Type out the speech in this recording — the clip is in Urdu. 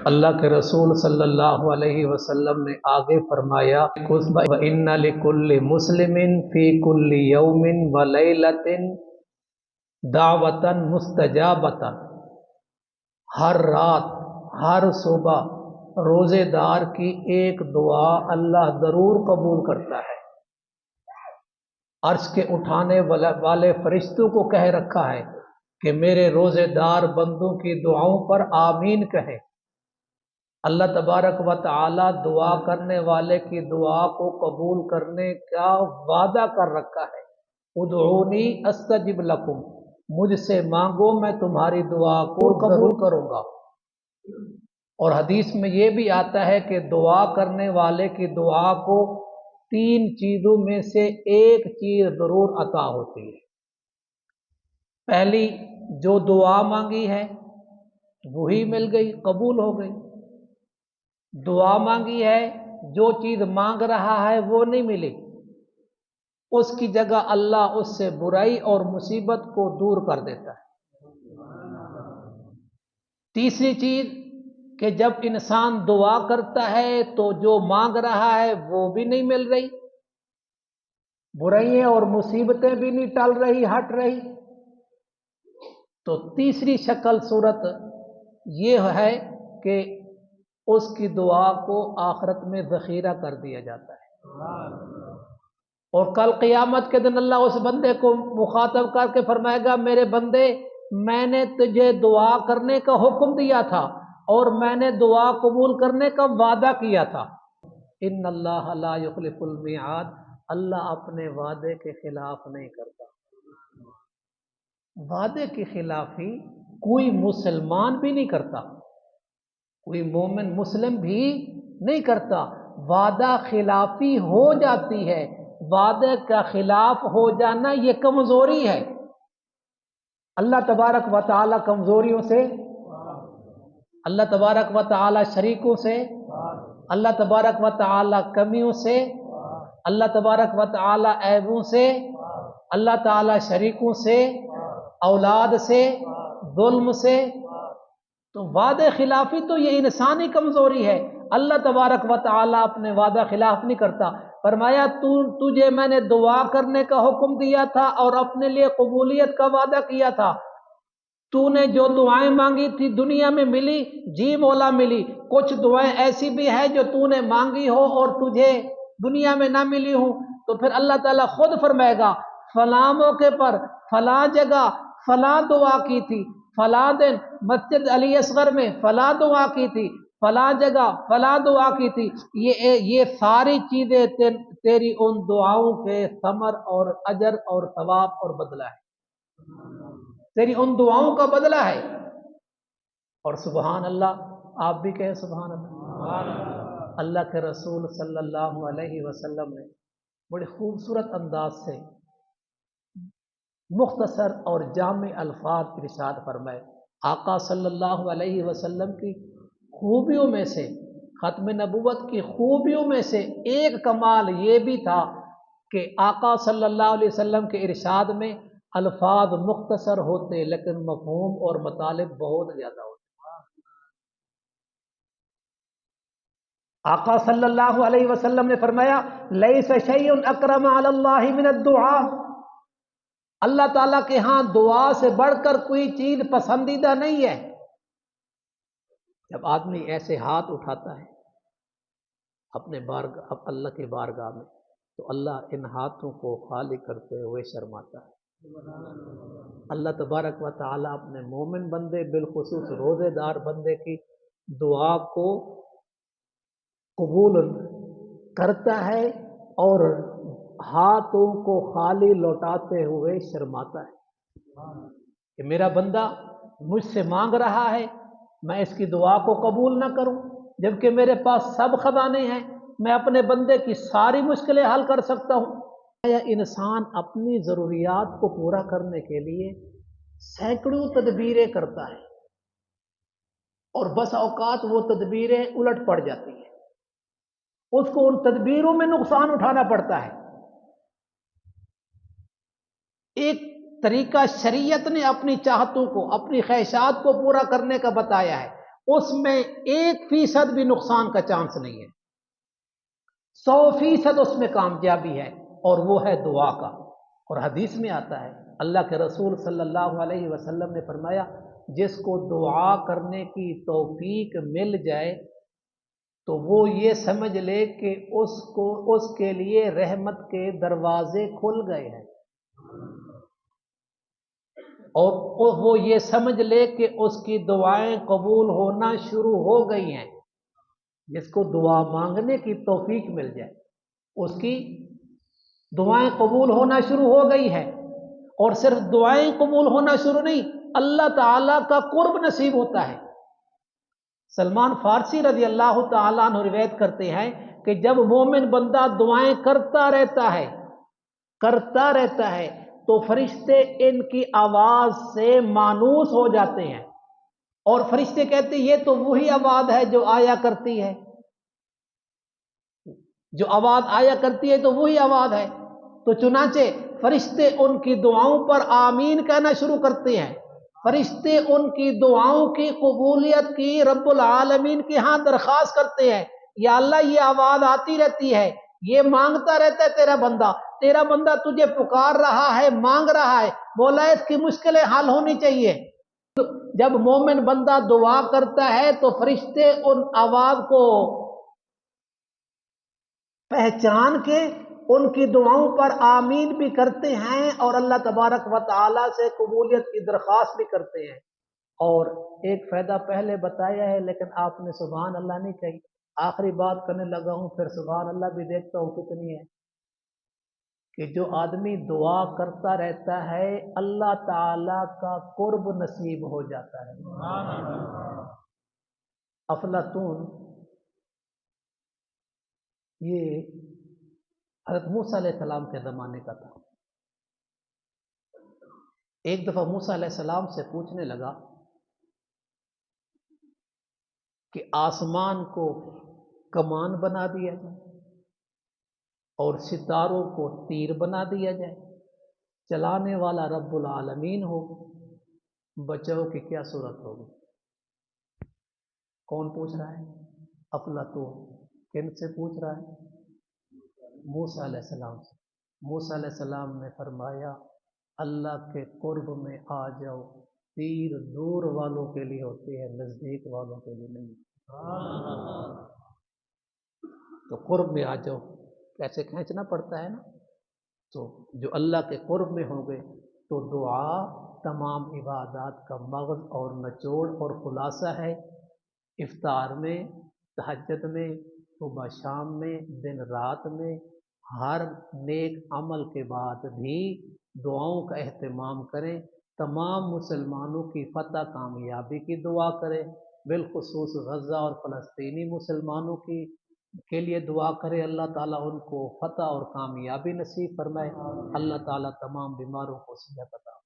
اللہ کے رسول صلی اللہ علیہ وسلم نے آگے فرمایا وَإِنَّ لِكُلِّ مُسْلِمٍ فِي كُلِّ يَوْمٍ وَلَيْلَةٍ دعوةً مستجابةً، ہر رات ہر صبح روزے دار کی ایک دعا اللہ ضرور قبول کرتا ہے۔ عرش کے اٹھانے والے فرشتوں کو کہہ رکھا ہے کہ میرے روزے دار بندوں کی دعاؤں پر آمین کہیں۔ اللہ تبارک و تعالی دعا کرنے والے کی دعا کو قبول کرنے کا وعدہ کر رکھا ہے۔ ادعونی استجب لکم، مجھ سے مانگو میں تمہاری دعا کو قبول کروں گا۔ اور حدیث میں یہ بھی آتا ہے کہ دعا کرنے والے کی دعا کو 3 چیزوں میں سے ایک چیز ضرور عطا ہوتی ہے۔ پہلی، جو دعا مانگی ہے وہی مل گئی، قبول ہو گئی۔ دعا مانگی ہے، جو چیز مانگ رہا ہے وہ نہیں ملی، اس کی جگہ اللہ اس سے برائی اور مصیبت کو دور کر دیتا ہے۔ تیسری چیز کہ جب انسان دعا کرتا ہے تو جو مانگ رہا ہے وہ بھی نہیں مل رہی، برائیاں اور مصیبتیں بھی نہیں ٹل رہی، ہٹ رہی، تو تیسری شکل صورت یہ ہے کہ اس کی دعا کو آخرت میں ذخیرہ کر دیا جاتا ہے، اور کل قیامت کے دن اللہ اس بندے کو مخاطب کر کے فرمائے گا میرے بندے، میں نے تجھے دعا کرنے کا حکم دیا تھا اور میں نے دعا قبول کرنے کا وعدہ کیا تھا۔ ان اللہ لا یخلف المیعاد، اللہ اپنے وعدے کے خلاف نہیں کرتا۔ وعدے کی خلافی کوئی مسلمان بھی نہیں کرتا، کوئی مومن مسلم بھی نہیں کرتا۔ وعدہ خلافی ہو جاتی ہے، وعدے کا خلاف ہو جانا یہ کمزوری ہے۔ اللہ تبارک و تعالی کمزوریوں سے، اللہ تبارک و تعالی شریکوں سے، اللہ تبارک و تعالی کمیوں سے، اللہ تبارک و تعالی عیبوں سے، اللہ تعالی شریکوں سے، اولاد سے، ظلم سے، تو وعدے خلافی تو یہ انسانی کمزوری ہے۔ اللہ تبارک و تعالی اپنے وعدہ خلاف نہیں کرتا۔ فرمایا تجھے میں نے دعا کرنے کا حکم دیا تھا اور اپنے لیے قبولیت کا وعدہ کیا تھا، تو نے جو دعائیں مانگی تھی دنیا میں ملی، جی مولا ملی، کچھ دعائیں ایسی بھی ہیں جو تو نے مانگی ہو اور تجھے دنیا میں نہ ملی ہوں، تو پھر اللہ تعالیٰ خود فرمائے گا فلاں موقع پر فلاں جگہ فلاں دعا کی تھی، فلاں دن مسجد علی اصغر میں فلاں دعا کی تھی، فلاں جگہ فلاں دعا کی تھی۔ یہ ساری چیزیں تیری ان دعاؤں کے ثمر اور اجر اور ثواب اور بدلہ ہے، تیری ان دعاؤں کا بدلہ ہے۔ اور سبحان اللہ، آپ بھی کہیں سبحان اللہ۔ اللہ کے رسول صلی اللہ علیہ وسلم نے بڑے خوبصورت انداز سے مختصر اور جامع الفاظ ارشاد فرمائے۔ آقا صلی اللہ علیہ وسلم کی خوبیوں میں سے، ختم نبوت کی خوبیوں میں سے ایک کمال یہ بھی تھا کہ آقا صلی اللہ علیہ وسلم کے ارشاد میں الفاظ مختصر ہوتے لیکن مفہوم اور مطالب بہت زیادہ ہوتے۔ آقا صلی اللہ علیہ وسلم نے فرمایا لیس شیء اکرم علی اللہ من الدعاء، اللہ تعالیٰ کے ہاں دعا سے بڑھ کر کوئی چیز پسندیدہ نہیں ہے۔ جب آدمی ایسے ہاتھ اٹھاتا ہے اپنے بارگاہ اللہ کی بارگاہ میں تو اللہ ان ہاتھوں کو خالی کرتے ہوئے شرماتا ہے۔ اللہ تبارک و تعالیٰ اپنے مومن بندے بالخصوص روزے دار بندے کی دعا کو قبول کرتا ہے اور ہاتھوں کو خالی لوٹاتے ہوئے شرماتا ہے کہ میرا بندہ مجھ سے مانگ رہا ہے، میں اس کی دعا کو قبول نہ کروں جبکہ میرے پاس سب خزانے ہیں، میں اپنے بندے کی ساری مشکلیں حل کر سکتا ہوں۔ انسان اپنی ضروریات کو پورا کرنے کے لیے سینکڑوں تدبیریں کرتا ہے اور بس اوقات وہ تدبیریں الٹ پڑ جاتی ہیں، اس کو ان تدبیروں میں نقصان اٹھانا پڑتا ہے۔ ایک طریقہ شریعت نے اپنی چاہتوں کو، اپنی خواہشات کو پورا کرنے کا بتایا ہے، اس میں 1% بھی نقصان کا چانس نہیں ہے، 100% اس میں کامیابی ہے، اور وہ ہے دعا کا۔ اور حدیث میں آتا ہے، اللہ کے رسول صلی اللہ علیہ وسلم نے فرمایا، جس کو دعا کرنے کی توفیق مل جائے تو وہ یہ سمجھ لے کہ اس کے لیے رحمت کے دروازے کھل گئے ہیں، اور وہ یہ سمجھ لے کہ اس کی دعائیں قبول ہونا شروع ہو گئی ہیں۔ جس کو دعا مانگنے کی توفیق مل جائے اس کی دعائیں قبول ہونا شروع ہو گئی ہے، اور صرف دعائیں قبول ہونا شروع نہیں، اللہ تعالیٰ کا قرب نصیب ہوتا ہے۔ سلمان فارسی رضی اللہ تعالیٰ عنہ روایت کرتے ہیں کہ جب مومن بندہ دعائیں کرتا رہتا ہے تو فرشتے ان کی آواز سے مانوس ہو جاتے ہیں، اور فرشتے کہتے ہیں یہ تو وہی آواز ہے جو آیا کرتی ہے، جو آواز آیا کرتی ہے تو وہی آواز ہے۔ تو چنانچہ فرشتے ان کی دعاؤں پر آمین کہنا شروع کرتے ہیں، فرشتے ان کی دعاؤں کی قبولیت کی رب العالمین کے ہاں درخواست کرتے ہیں، یا اللہ یہ آواز آتی رہتی ہے، یہ مانگتا رہتا ہے تیرا بندہ تجھے پکار رہا ہے، مانگ رہا ہے، مولا اس کی مشکلیں حل ہونی چاہیے۔ جب مومن بندہ دعا کرتا ہے تو فرشتے ان آواز کو پہچان کے ان کی دعاؤں پر آمین بھی کرتے ہیں، اور اللہ تبارک و تعالی سے قبولیت کی درخواست بھی کرتے ہیں۔ اور ایک فائدہ پہلے بتایا ہے لیکن آپ نے سبحان اللہ نہیں کہی، آخری بات کرنے لگا ہوں، پھر سبحان اللہ بھی دیکھتا ہوں کتنی ہے، کہ جو آدمی دعا کرتا رہتا ہے اللہ تعالی کا قرب نصیب ہو جاتا ہے۔ افلاطون یہ حضرت موسیٰ علیہ السلام کے زمانے کا تھا۔ ایک دفعہ موسیٰ علیہ السلام سے پوچھنے لگا کہ آسمان کو کمان بنا دیا جائے اور ستاروں کو تیر بنا دیا جائے، چلانے والا رب العالمین ہو، بچوں کی کیا صورت ہوگی؟ کون پوچھ رہا ہے؟ افلاطون۔ کن سے پوچھ رہا ہے؟ موسیٰ علیہ السلام سے۔ موسیٰ علیہ السلام نے فرمایا اللہ کے قرب میں آ جاؤ، تیر دور والوں کے لیے ہوتے ہیں، نزدیک والوں کے لیے نہیں۔ تو قرب میں آ جاؤ، کیسے کھینچنا پڑتا ہے نا۔ تو جو اللہ کے قرب میں ہوں گے تو دعا تمام عبادات کا مغز اور نچوڑ اور خلاصہ ہے۔ افطار میں، تہجد میں، صبح شام میں، دن رات میں، ہر نیک عمل کے بعد بھی دعاؤں کا اہتمام کریں، تمام مسلمانوں کی فتح کامیابی کی دعا کریں، بالخصوص غزہ اور فلسطینی مسلمانوں کے لیے دعا کرے، اللہ تعالیٰ ان کو فتح اور کامیابی نصیب فرمائے، اللہ تعالیٰ تمام بیماروں کو صحت عطا